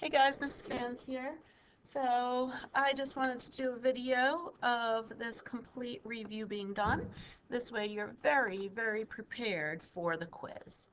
Hey guys, Mrs. Sands here. So I just wanted to do a video of this complete review being done. This way you're very prepared for the quiz.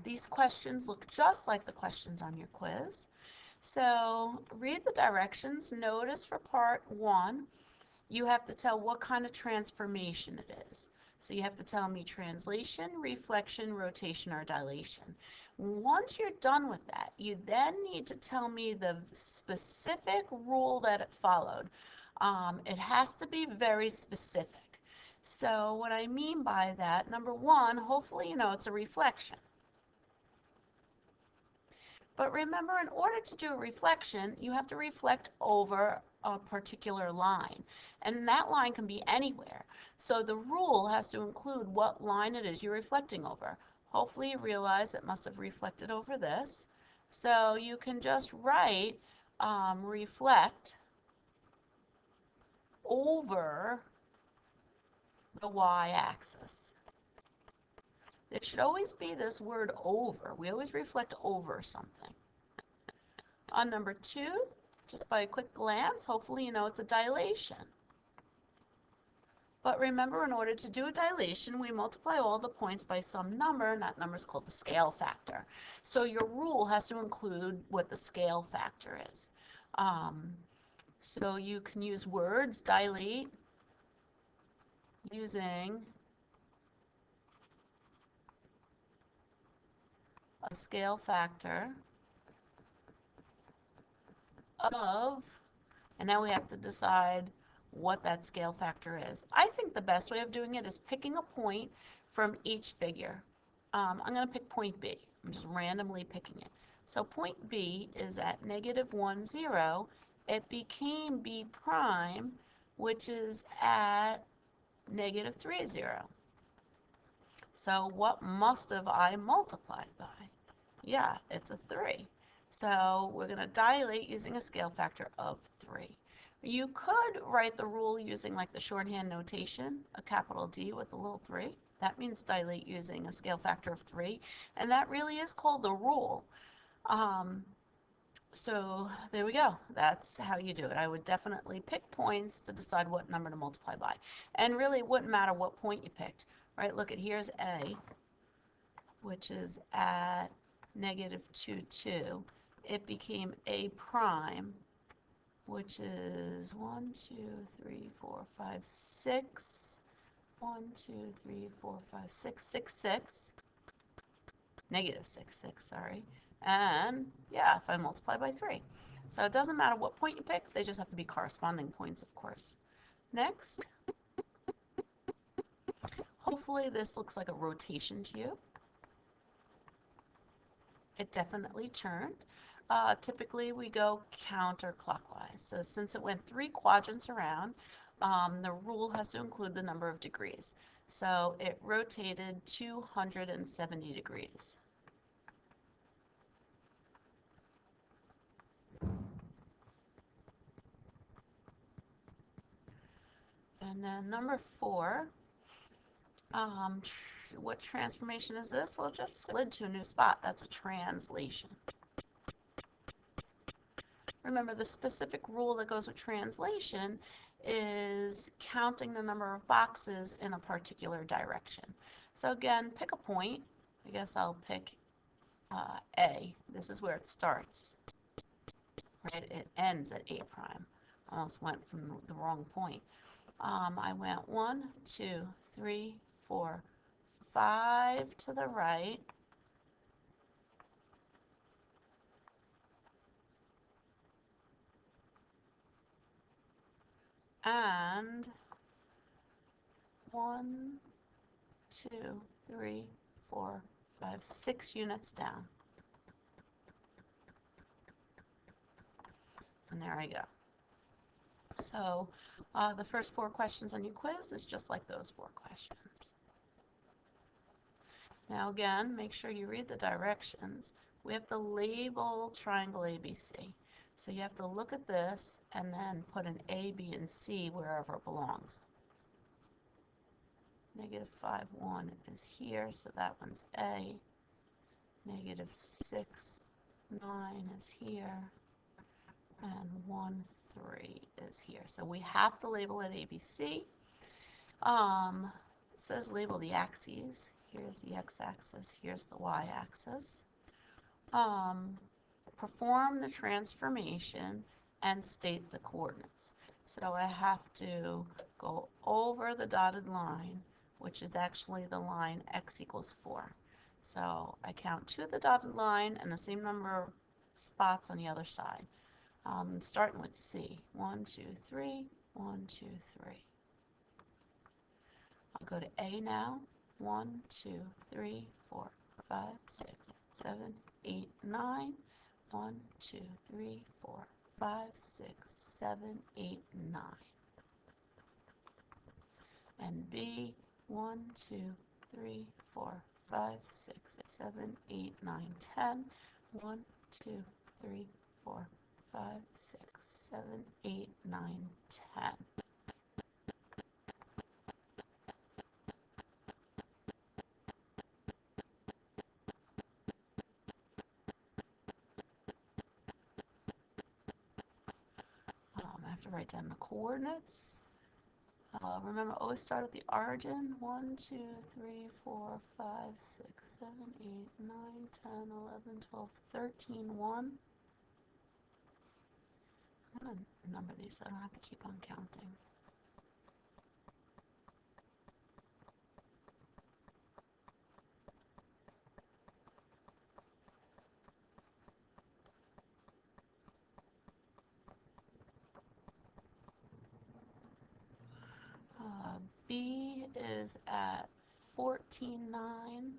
These questions look just like the questions on your quiz. So read the directions. Notice for part one, you have to tell what kind of transformation it is. So you have to tell me translation, reflection, rotation, or dilation. Once you're done with that, you then need to tell me the specific rule that it followed. It has to be very specific. So what I mean by that, number one, hopefully you know it's a reflection. But remember, in order to do a reflection, you have to reflect over a particular line. And that line can be anywhere. So the rule has to include what line it is you're reflecting over. Hopefully you realize it must have reflected over this. So you can just write reflect over the y-axis. There should always be this word over. We always reflect over something. On number two, just by a quick glance, hopefully you know it's a dilation. But remember, in order to do a dilation, we multiply all the points by some number, and that number is called the scale factor. So your rule has to include what the scale factor is. So you can use words, dilate, using a scale factor of, and now we have to decide what that scale factor is. I think the best way of doing it is picking a point from each figure. I'm going to pick point B. I'm just randomly picking it. So point B is at -1, 0. It became B prime, which is at -3, 0. So what must have I multiplied by? Yeah, it's a 3. So we're going to dilate using a scale factor of 3. You could write the rule using like the shorthand notation, a capital D with a little 3. That means dilate using a scale factor of 3. And that really is called the rule. So there we go. That's how you do it. I would definitely pick points to decide what number to multiply by. And really it wouldn't matter what point you picked, right? Look at here's A, which is at -2, 2. It became A prime, which is 1, 2, 3, 4, 5, 6. 1, 2, 3, 4, 5, 6, 6, 6. -6, 6, sorry. And yeah, if I multiply by 3. So it doesn't matter what point you pick, they just have to be corresponding points, of course. Next. Hopefully this looks like a rotation to you. It definitely turned. Typically we go counterclockwise. So since it went 3 quadrants around, the rule has to include the number of degrees. So it rotated 270 degrees. And then number 4, what transformation is this? Well, it just slid to a new spot. That's a translation. Remember, the specific rule that goes with translation is counting the number of boxes in a particular direction. So again, pick a point. I guess I'll pick A. This is where it starts. Right? It ends at A prime. Almost went from the wrong point. I went 1, 2, 3, 4, 5 to the right. And 1, 2, 3, 4, 5, 6 units down. And there I go. So the first 4 questions on your quiz is just like those 4 questions. Now again, make sure you read the directions. We have to label triangle ABC. So you have to look at this and then put an A, B, and C wherever it belongs. -5, 1 is here, so that one's A. -6, 9 is here, and 1, 3 is here. So we have to label it ABC. It says label the axes. Here's the x-axis, here's the y-axis. Perform the transformation and state the coordinates. So I have to go over the dotted line, which is actually the line x equals 4. So I count to the dotted line and the same number of spots on the other side. Starting with C. 1, 2, 3, 1, 2, 3. I'll go to A now. 1, 2, 3, 4, 5, 6, 7, 8, 9. 1, 2, 3, 4, 5, 6, 7, 8, 9. And B, 1, 2, 3, 4, 5, 6, 7, 8, 9, 10. 1, 2, 3, 4, 5, 6, 7, 8, 9, 10. I have to write down the coordinates. Remember, always start at the origin. 1, 2, 3, 4, 5, 6, 7, 8, 9, 10, 11, 12, 13, 1. I'm going to number these so I don't have to keep on counting. B is at 14.9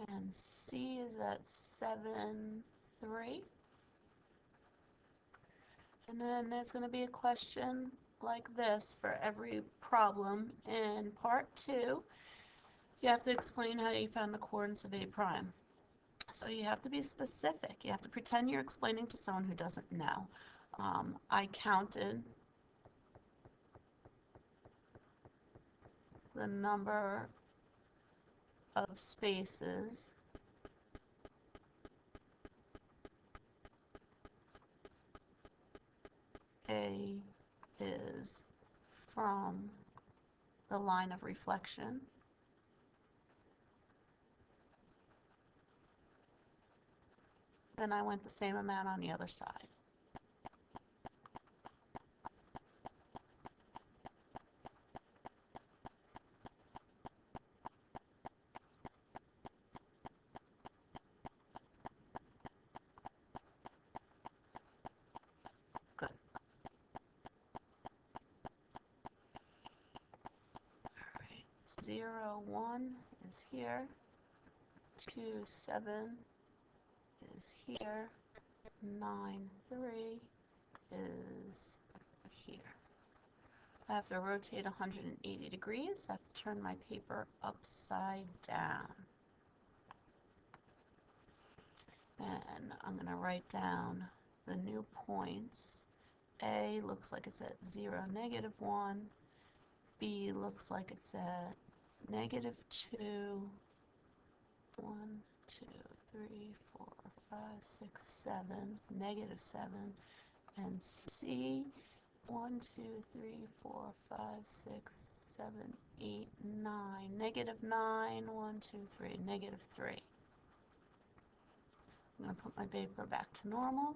and C is at 7.3. And then there's going to be a question like this for every problem in part 2. You have to explain how you found the coordinates of A prime. So you have to be specific. You have to pretend you're explaining to someone who doesn't know. I counted the number of spaces A is from the line of reflection. Then I went the same amount on the other side. Good. All right. 0, 1 is here. 2, 7 is here. 9, 3 is here. I have to rotate 180 degrees. I have to turn my paper upside down. And I'm going to write down the new points. A looks like it's at 0, -1. B looks like it's at -2. 1, 2, 3, 4, 5, 6, 7, -7. And C, 1, 2, 3, 4, 5, 6, 7, 8, 9. -9, 1, 2, 3, -3. I'm going to put my paper back to normal.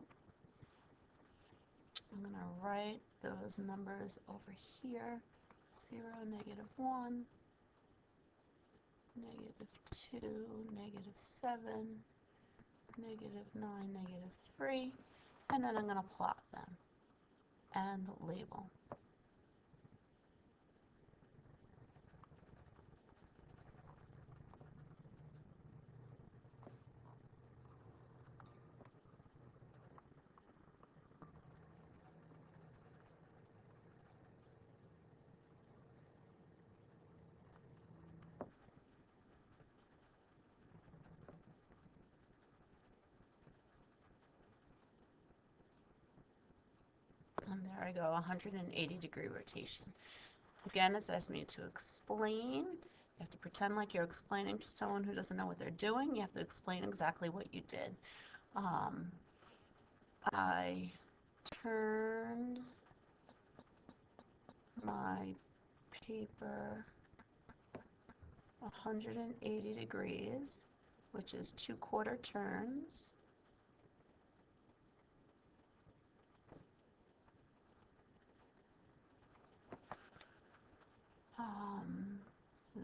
I'm going to write those numbers over here. 0, -1, -2, -7, -9, -3, and then I'm going to plot them and label. And there I go, 180-degree rotation. Again, it's asked me to explain have to pretend like you're explaining to someone who doesn't know what they're doing. You have to explain exactly what you did. I turned my paper 180 degrees, which is 2/4 turns.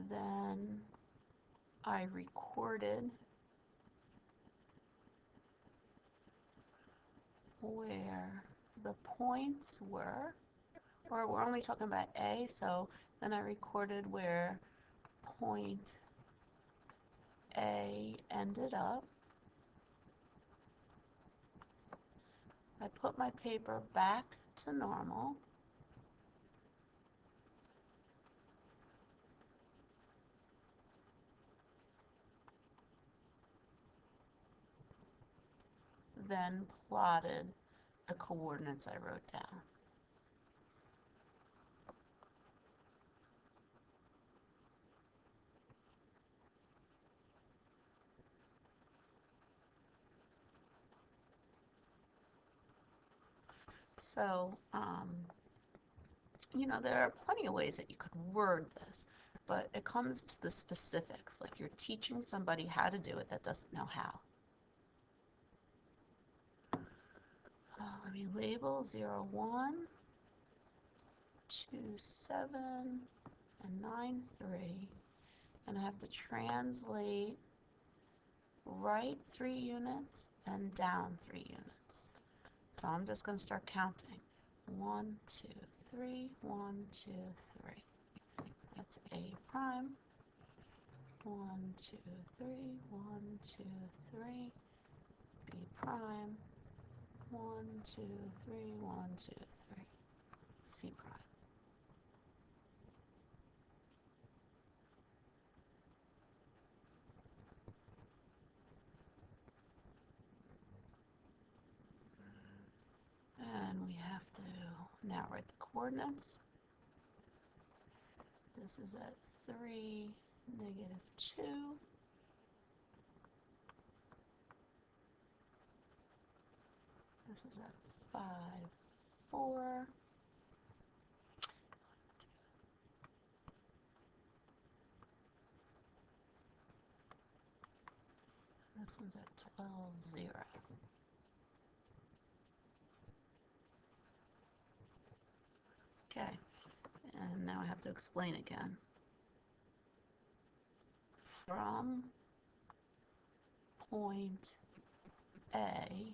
Then I recorded where the points were, or we're only talking about A, so then I recorded where point A ended up. I put my paper back to normal. Then plotted the coordinates I wrote down. So, you know, there are plenty of ways that you could word this, but it comes to the specifics, like you're teaching somebody how to do it that doesn't know how. Let me label 0, 1, 2, 7, and 9, 3, and I have to translate right 3 units and down 3 units. So I'm just going to start counting. 1, 2, 3, 1, 2, 3. That's A prime. 1, 2, 3, 1, 2, 3. B prime. 1, 2, 3, 1, 2, 3. C prime. And we have to now write the coordinates. This is at 3, -2. This is at 5, 4. This one's at 12, 0. Okay, and now I have to explain again. From point A,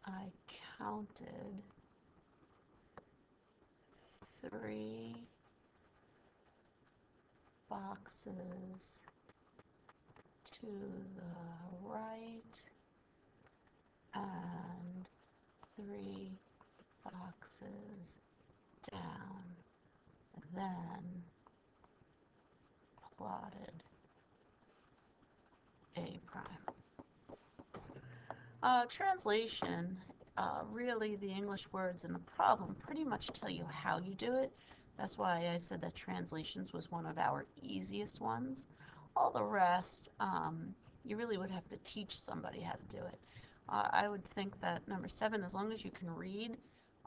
I counted 3 boxes to the right and 3 boxes down, then plotted A prime. Translation, really the English words in the problem pretty much tell you how you do it. That's why I said that translations was one of our easiest ones. All the rest, you really would have to teach somebody how to do it. I would think that number 7, as long as you can read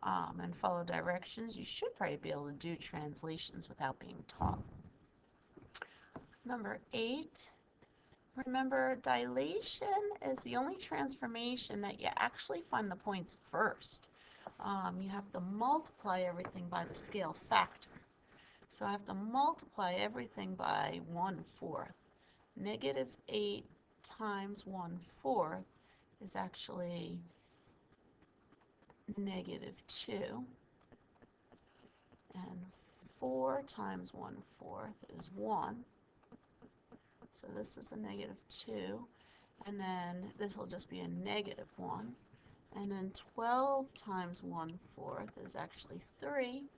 and follow directions, you should probably be able to do translations without being taught. Number 8, remember, dilation is the only transformation that you actually find the points first. You have to multiply everything by the scale factor. So I have to multiply everything by 1/4. -8 times 1/4 is actually -2. And 4 times 1/4 is 1. So this is a -2. And then this will just be a -1. And then 12 times 1/4 is actually 3.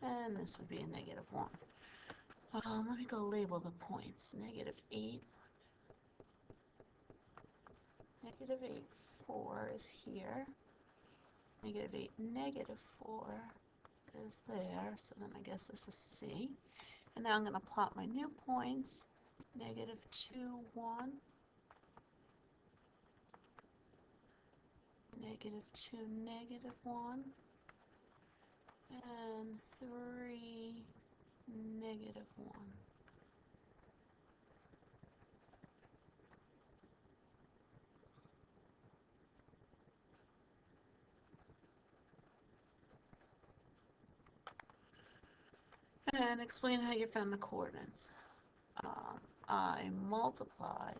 And this would be a -1. Let me go label the points. -8. -8, 4 is here. -8, -4 is there. So then I guess this is C. And now I'm going to plot my new points, negative 2, 1, negative 2, negative 1, and 3, negative 1. And explain how you found the coordinates. I multiplied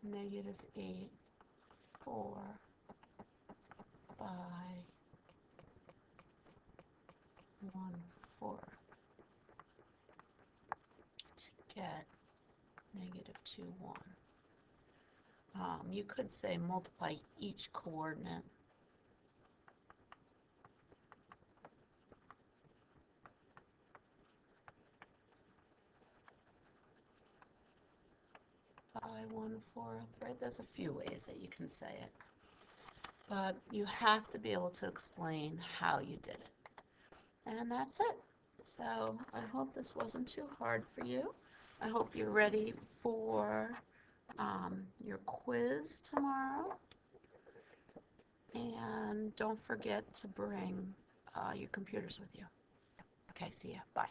negative 8, 4 by 1, 4 to get negative 2, 1. You could say multiply each coordinate. By 1/4, right? There's a few ways that you can say it. But you have to be able to explain how you did it. And that's it. So I hope this wasn't too hard for you. I hope you're ready for your quiz tomorrow. And don't forget to bring your computers with you. Okay, see ya. Bye.